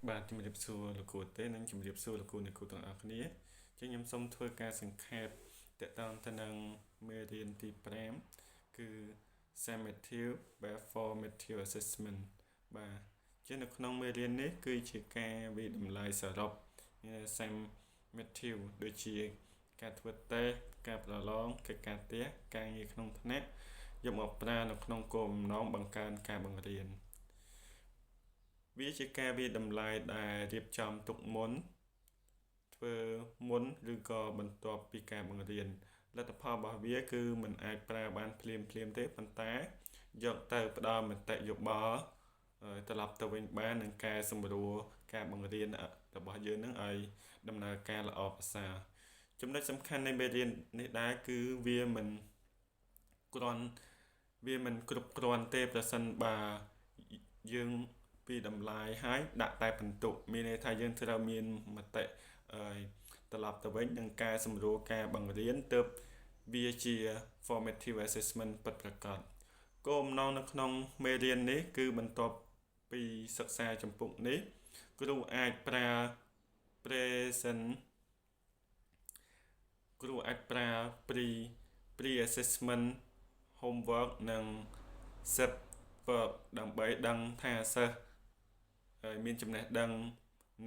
បាទជំរាបសួរលោកគ្រូទេនិងជំរាបសួរលោកគ្រូអ្នកគ្រូទាំងអស់គ្នាចឹងខ្ញុំសូមធ្វើការសង្ខេបតកតងទៅនឹងមេរៀនទី5គឺ summative formative assessment បាទចឹងនៅក្នុងមេរៀននេះគឺជាការវិតម្លៃសរុប summative ដូចជាការធ្វើតេស្តការប្រឡងកិច្ចការផ្ទះការងារក្នុងថ្នាក់យកមកប្រើនៅក្នុងគោលបំណងបង្កើនការបង្រៀនវាជាការវិតម្លៃដែលរៀបចំទុកមុនធ្វើមុនឬក៏បន្ទាប់ពីការបង្រៀនលទ្ធផលរបស់វាគឺมันអាចប្រើបានភ្លាមទេប៉ុន្តែយកទៅផ្ដល់មតិយោបល់ត្រឡប់ទៅវិញបាននឹងកែសម្រួលការបង្រៀនរបស់យើងនឹងឲ្យដំណើរការល្អប្រសើរចំណុចសំខាន់នៃមេរៀននេះដែរគឺវាមិនគ្រប់គ្រាន់ទេប្រសិនបើយើងពីតម្លៃហើយដាក់តែបន្ទុកមានន័យថាយើងត្រូវមានមតិត្រឡប់ទៅវិញនឹងកែសម្រួលការបង្រៀនទើបវាជា formative assessment ពិតប្រាកដគោលបំណងនៅក្នុងមេរៀននេះគឺបន្ទាប់ពីសិក្សាចម្ពោះនេះគ្រូអាចប្រើ pre assessment homework និង set work ដើម្បីដឹងថាសិស្សមានចំណេះដឹង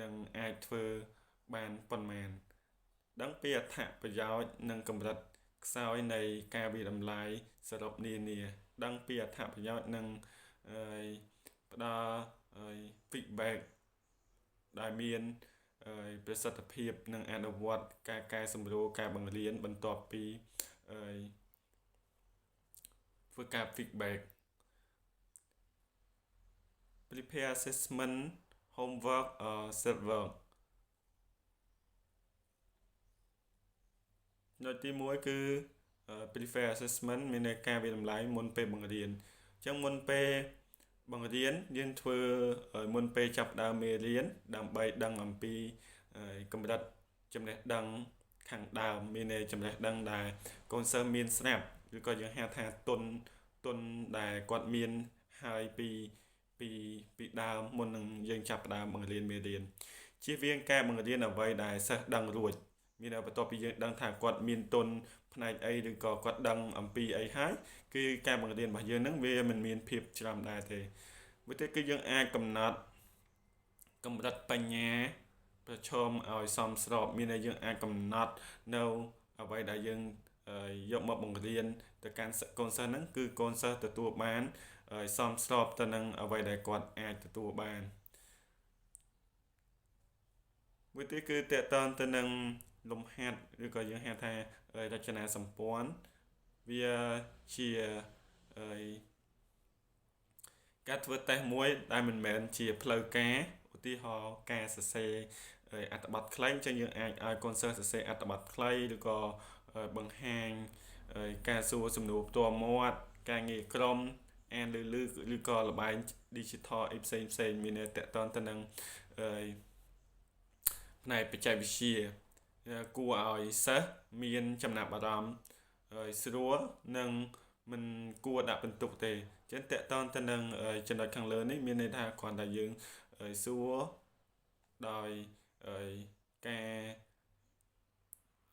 និងអាចធ្វើបានប៉ុន្មានដឹងពីអត្ថប្រយោជន៍និងកម្រិតខ្សោយនៃការវិតម្លៃសរុបនានាដឹងពីអត្ថប្រយោជន៍និងផ្ដល់ feedback ដែលមានប្រសិទ្ធភាពនិងអនុវត្តការកែសម្រួលការបង្រៀនបន្ទាប់ពីធ្វើការ feedback prepare assessment homework or set work នៅទី1គឺ prepare assessment មានន័យការវិតម្លៃមុនពេលបង្រៀនអញ្ចឹងមុនពេលបង្រៀនយើងធ្វើមុនពេលចាប់ផ្ដើមមេរៀនដើម្បីដឹងអំពីកម្រិតចំណេះដឹងខាងដើមមានន័យចំណេះដឹងដែលកូនសិស្សមានស្រាប់ឬក៏យើងហៅថាទុនដែលគាត់មានហើយពីដើមមុននឹងយើងចាប់ផ្ដើមបង្រៀនមេរៀនជៀសវាងការបង្រៀនអ្វីដែលសិស្សដឹងរួចមានបន្ទាប់ពីយើងដឹងថាគាត់មានទុនផ្នែកអីឬក៏គាត់ដឹងអំពីអីហើយគឺការបង្រៀនរបស់យើងនឹងវាមិនមានភាពច្រឡំដែរទេមួយទៀតគឺយើងអាចកំណត់កម្រិតបញ្ញាប្រឈមឲ្យសមស្របមានន័យយើងអាចកំណត់នៅអ្វីដែលយើងយកមកបង្រៀនទៅកាន់កូនសិស្សហ្នឹងគឺកូនសិស្សទទួលបានសមស្របទៅនឹងអ្វីដែលគាត់អាចទទួលបានមួយទៀតគឺតកតងទៅនឹងលំហាត់ឬក៏យើងហៅថារចនាសម្ព័ន្ធវាជាការធ្វើតេស្តមួយដែលមិនមែនជាផ្លូវការឧទាហរណ៍ការសរសេរអត្ថបទខ្លីចឹងយើងអាចឲ្យកូនសិស្សសរសេរអត្ថបទខ្លីឬក៏បង្ហាញការសួរសំណួរផ្ទាល់មាត់ការងារក្រុមអានឬក៏ល្បែង digital អីផ្សេងមានតកតងទៅនឹងផ្នែកបច្ចេកវិទ្យាគួរឲ្យសិស្សមានចំណាប់អារម្មណ៍ស្រួលនិងមិនគួរដាក់បន្ទុកទេចឹងតកតងទៅនឹងចំណុចខាងលើនេះមានន័យថាគ្រាន់តែយើងសួរដោយការ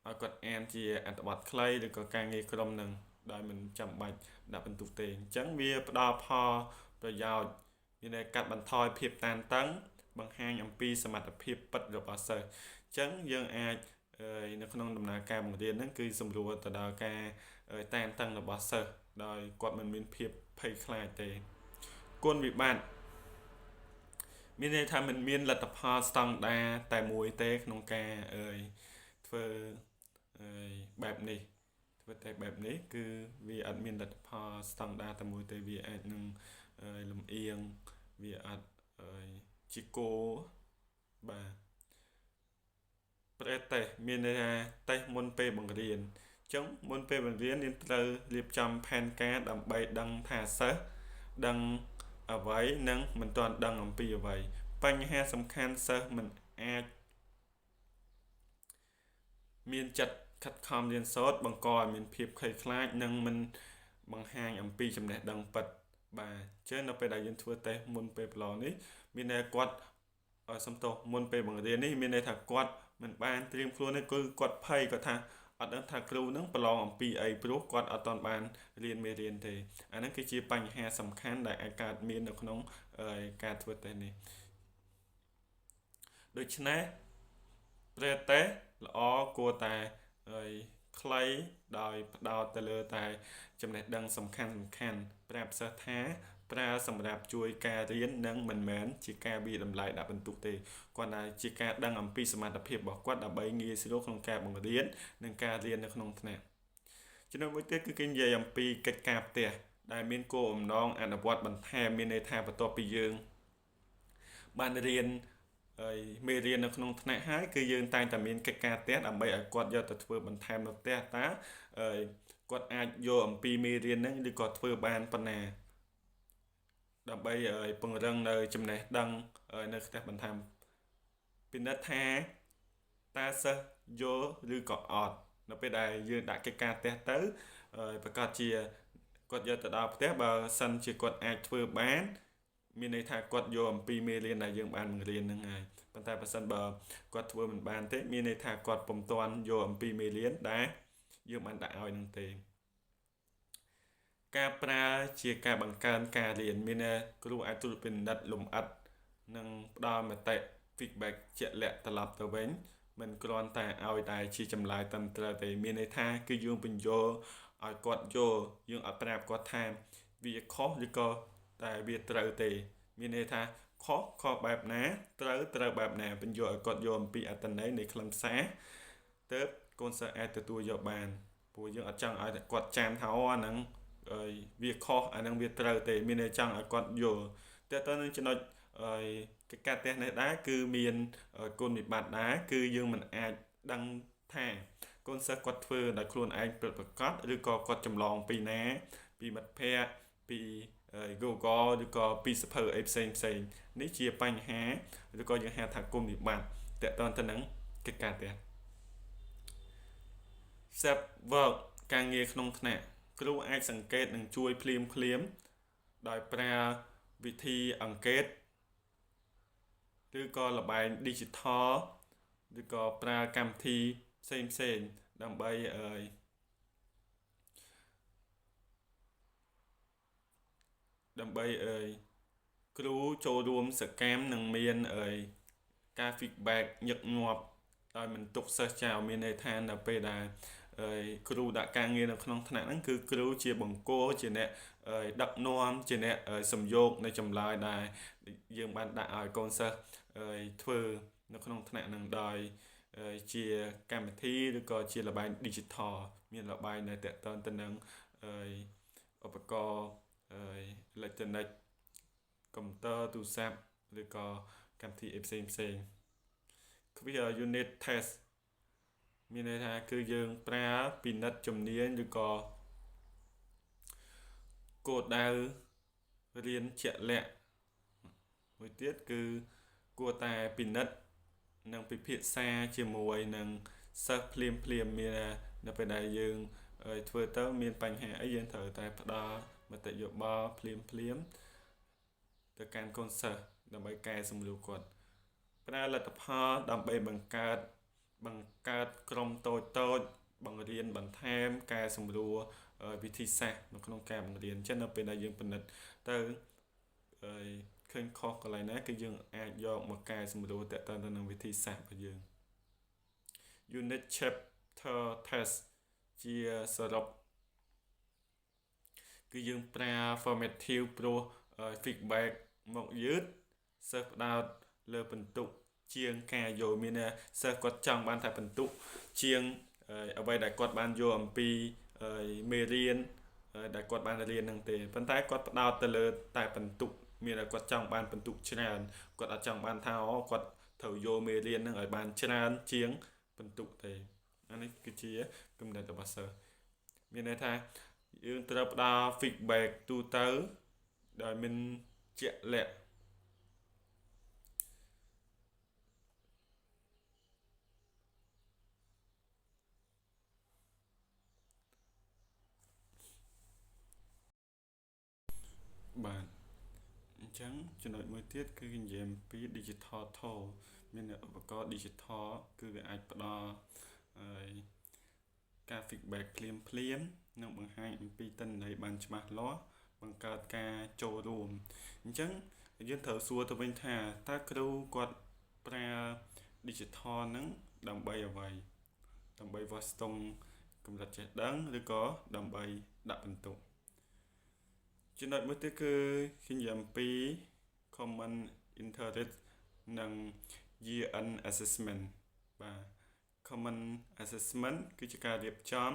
ឲ្យគាត់អានជាអត្ថបទខ្លីឬក៏ការងារក្រុមនឹងដោយមិនចាំបាច់ដាក់បន្ទុកទេអញ្ចឹងវាផ្ដល់ផលប្រយោជន៍មានន័យកាត់បន្ថយភាពតានតឹងបង្ហាញអំពីសមត្ថភាពពិតរបស់សិស្សអញ្ចឹងយើងអាចនៅក្នុងដំណើរការបង្រៀនហ្នឹងគឺសម្រួលទៅដល់ការតានតឹងរបស់សិស្សដោយគាត់មិនមានភាពភ័យខ្លាចទេគុណវិបត្តិមានន័យថាមិនមានលទ្ធផលស្តង់ដារតែមួយទេក្នុងការធ្វើបែបនេះធ្វើតែបែបនេះគឺវាអត់មានលទ្ធផលស្តង់ដារតែមួយទេវាអាចនឹងលំអៀងវាអត់ជាគោលបាទប្រេតេមានន័យថាតេស្តមុនពេលបង្រៀនអញ្ចឹងមុនពេលបង្រៀនយើងត្រូវរៀបចំផែនការដើម្បីដឹងថាសិស្សដឹងអ្វីនិងមិនទាន់ដឹងអំពីអ្វីបញ្ហាសំខាន់សិស្សមិនអាចមានចិត្តខិតខំរៀនសូត្របង្កឲ្យមានភាពភ័យខ្លាចនិងមិនបង្ហាញអំពីចំណេះដឹងពិតបាទអញ្ចឹងនៅពេលដែលយើងធ្វើតេស្តមុនពេលប្រឡងនេះមានន័យគាត់ សំទោសមុនពេលបង្រៀននេះមានន័យថាគាត់មិនបានត្រៀមខ្លួនទេគឺគាត់ភ័យគាត់ថាអត់ដឹងថាគ្រូនឹងប្រឡងអំពីអីព្រោះគាត់អត់ទាន់បានរៀនមេរៀនទេអាហ្នឹងគឺជាបញ្ហាសំខាន់ដែលអាចកើតមាននៅក្នុងការធ្វើតេស្តនេះដូច្នេះប្រេតេល្អគួរតែខ្លីដោយផ្ដោតទៅលើតែចំណេះដឹងសំខាន់ប្រាប់សិស្សថាប្រើសម្រាប់ជួយការរៀននិងមិនមែនជាការវិតម្លៃដាក់បន្ទុកទេគាត់ថាជាការដឹងអំពីសមត្ថភាពរបស់គាត់ដើម្បីងាយស្រួលក្នុងការបង្រៀននិងការរៀននៅក្នុងថ្នាក់ចំណុចមួយទៀតគឺគេនិយាយអំពីកិច្ចការផ្ទះដែលមានគោលបំណងអនុវត្តបន្ថែមមានន័យថាបន្ទាប់ពីយើងបានរៀនហើយមេរៀននៅក្នុងថ្នាក់ហើយគឺយើងតែងតែមានកិច្ចការផ្ទះដើម្បីឲ្យគាត់យកទៅធ្វើបន្ថែមនៅផ្ទះតើគាត់អាចយកអំពីមេរៀនហ្នឹងឬក៏ធ្វើបានប៉ុណ្ណាដើម្បីពង្រឹងនៅចំណេះដឹងនៅផ្ទះបន្ថែមពិនិត្យថាតើសិស្សយល់ឬក៏អត់នៅពេលដែលយើងដាក់កិច្ចការផ្ទះទៅប្រកាសជាគាត់យកទៅដល់ផ្ទះបើសិនជាគាត់អាចធ្វើបានមានន័យថាគាត់យកអំពីមេរៀនដែលយើងបានបង្រៀនហ្នឹងហើយប៉ុន្តែបើសិនបើគាត់ធ្វើមិនបានទេមានន័យថាគាត់ពុំទាន់យកអំពីមេរៀនដែលយើងបានដាក់ឲ្យនឹងទេការប្រើជាការបង្កើនការរៀនមានគ្រូអាចត្រួតពិនិត្យលម្អិតនិងផ្ដល់មតិ feedback ជាក់លាក់ត្រឡប់ទៅវិញមិនគ្រាន់តែឲ្យតែជាចម្លើយត្រឹមត្រូវទេមានន័យថាគឺយើងបញ្យល់ឲ្យគាត់យល់យើងអត់ប្រាប់គាត់ថាវាខុសឬក៏តែវាត្រូវទេមានន័យថាខុសបែបណាត្រូវបែបណាបញ្យល់ឲ្យគាត់យល់អំពីអត្ថន័យនៃខ្លឹមសារទើបកូនសិស្សអាចទទួលយកបានព្រោះយើងអត់ចង់ឲ្យគាត់ចាំថាអូអាហ្នឹងវាខុសអាហ្នឹងវាត្រូវទេមានន័យចង់ឲ្យគាត់យល់តែតើនឹងចំណុចកិច្ចការផ្ទះនេះដែរគឺមានគុណវិបត្តិដែរគឺយើងមិនអាចដឹងថាកូនសិស្សគាត់ធ្វើដោយខ្លួនឯងពិតប្រាកដឬក៏គាត់ចម្លងពីណាពីមិត្តភ័ក្តិពី Google ឬក៏ពីសភៅអីផ្សេងនេះជាបញ្ហាឬក៏យើងហៅថាគុណវិបត្តិតើតើទៅនឹងកិច្ចការផ្ទះ Set work ការងារក្នុងថ្នាក់គ្រូអាចសង្កេតនិងជួយភ្លាមដោយប្រើវិធីអង្កេតឬក៏ល្បែង digital ឬក៏ប្រើកម្មវិធីផ្សេងដើម្បីគ្រូចូលរួមសកម្មនិងមានការ feedback ញឹកញាប់ដោយមិនទុកសិស្សចោលមានន័យថានៅពេលដែលគ្រូដាក់ការងារនៅក្នុងថ្នាក់ហ្នឹងគឺគ្រូជាបង្គោលជាអ្នកដឹកនាំជាអ្នកសំយោគនៅចម្លើយដែលយើងបានដាក់ឲ្យកូនសិស្សធ្វើនៅក្នុងថ្នាក់ហ្នឹងដោយជាកម្មវិធីឬក៏ជាល្បែង digital មានល្បែងដែលតកតទៅនឹងឧបករណ៍អេឡិចត្រូនិកកុំព្យូទ័រទូរស័ព្ទឬក៏កម្មវិធីផ្សេង Quiz unit test មានន័យថាគឺយើងប្រើពិនិត្យជំនាញឬក៏គោលដៅរៀនជាក់លាក់មួយទៀតគឺគួរតែពិនិត្យនិងពិភាក្សាជាមួយនឹងសិស្សភ្លាមមាននៅពេលដែលយើងធ្វើទៅមានបញ្ហាអីយើងត្រូវតែផ្ដល់មតិយោបល់ភ្លាមទៅកាន់កូនសិស្សដើម្បីកែសម្រួលគាត់ប្រើលទ្ធផលដើម្បីបង្កើតក្រុមតូចបង្រៀនបន្ថែមកែសម្រួលវិធីសាស្ត្រនៅក្នុងការបង្រៀនអញ្ចឹងនៅពេលដែលយើងពិនិត្យទៅឃើញខុសកន្លែងណាគឺយើងអាចយកមកកែសម្រួលទៅនឹងវិធីសាស្ត្ររបស់យើង unit chapter test ជាសរុបគឺយើងប្រើ formative ព្រោះ feedback មកយឺតសិស្សផ្ដោតលើបន្ទុកជាងការយកមានសិស្សគាត់ចង់បានតែបន្ទុកជាងអ្វីដែលគាត់បានយកអំពីមេរៀនដែលគាត់បានរៀនហ្នឹងទេប៉ុន្តែគាត់ផ្ដោតទៅលើតែបន្ទុកមានតែគាត់ចង់បានបន្ទុកច្រើនគាត់អត់ចង់បានថាគាត់ត្រូវយកមេរៀនហ្នឹងឲ្យបានច្រើនជាងបន្ទុកទេអានេះគឺជាគំនិតរបស់សិស្សមានន័យថាយើងត្រូវផ្ដល់ feedback ទូទៅដោយមិនជាក់លាក់បាទអញ្ ចឹងចំណុចមួយទៀតគឺនិយាយអំពី digital tool មានឧបករណ៍ digital គឺវាអាចផ្ដល់ការ feedback ភ្លាមនិងបង្ហាញអំពីទិន្នន័យបានច្បាស់លាស់បង្កើតការចូលរួមអញ្ចឹងយើងត្រូវសួរទៅវិញថាតើគ្រូគាត់ប្រើ digital ហ្នឹងដើម្បីអ្វីដើម្បីវាស់ស្ទង់កម្រិតចេះដឹងឬក៏ដើម្បីដាក់ពិន្ទុចំណុចមួយទៀតគឺនិយាយអំពី common interest និង year end assessment បាទ common assessment គឺជាការរៀបចំ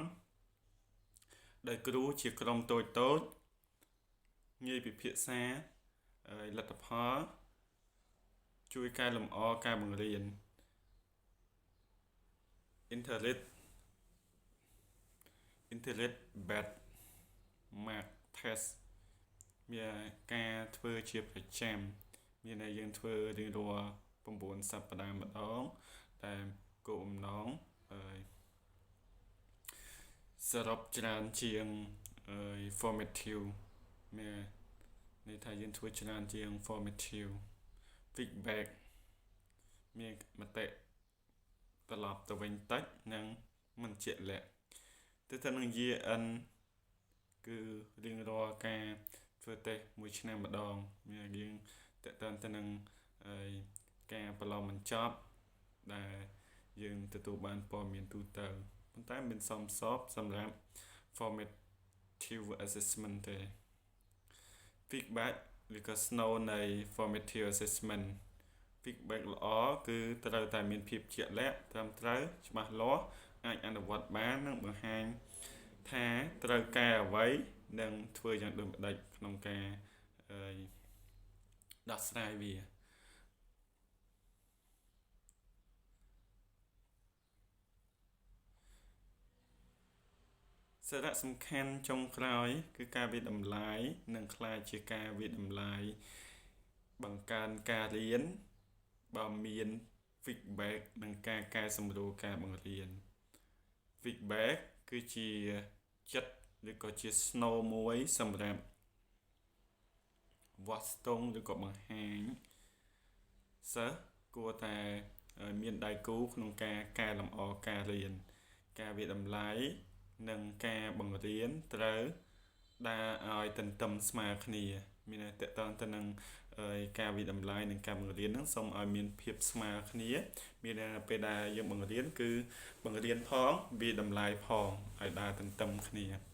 ដោយគ្រូជាក្រុមតូចងាយពិភាក្សាលទ្ធផលជួយកែលម្អការបង្រៀន interest based mark test មានការធ្វើជាប្រចាំមានតែយើងធ្វើរៀងរាល់9សប្តាហ៍ម្ដងតែគោលបំណងសរុបច្រើនជាងformative មានន័យថាយើងធ្វើច្រើនជាង formative feedback មានមតិត្រឡប់ទៅវិញតិចនិងមិនជាក់លាក់ទៅនឹង year end គឺរៀងរាល់ការធ្វើតេស្តមួយឆ្នាំម្ដងមានយើងតើតើទៅនឹងការប្រឡងបញ្ចប់ដែលយើងទទួលបានព័ត៌មានទូទៅប៉ុន្តែមិនសមស្របសម្រាប់ formative assessment ទេ feedback ឬក៏ snow នៃ formative assessment feedback ល្អគឺត្រូវតែមានភាពជាក់លាក់ត្រឹមត្រូវច្បាស់លាស់អាចអនុវត្តបាននិងបង្ហាញថាត្រូវកែអ្វីនិងធ្វើយ៉ាងដូចម្តេចក្នុងការដោះស្រាយវាសារៈសំខាន់ចុងក្រោយគឺការវិតម្លៃនិងខ្លាចជាការវិតម្លៃបង្កើនការរៀនបើមាន feedback និងការកែសម្រួលការបង្រៀន feedback គឺជាចិត្តឬក៏ជា snow មួយសម្រាប់វាស់ស្ទង់ឬក៏បង្ហាញសិស្សគួរតែមានដៃគូក្នុងការកែលម្អការរៀនការវិតម្លៃនិងការបង្រៀនត្រូវដើរឲ្យទន្ទឹមស្មើគ្នាមានតែតកតងទៅនឹងការវិតម្លៃនិងការបង្រៀនហ្នឹងសូមឲ្យមានភាពស្មើគ្នាមានតែពេលដែលយើងបង្រៀនគឺបង្រៀនផងវិតម្លៃផងឲ្យដើរទន្ទឹមគ្នា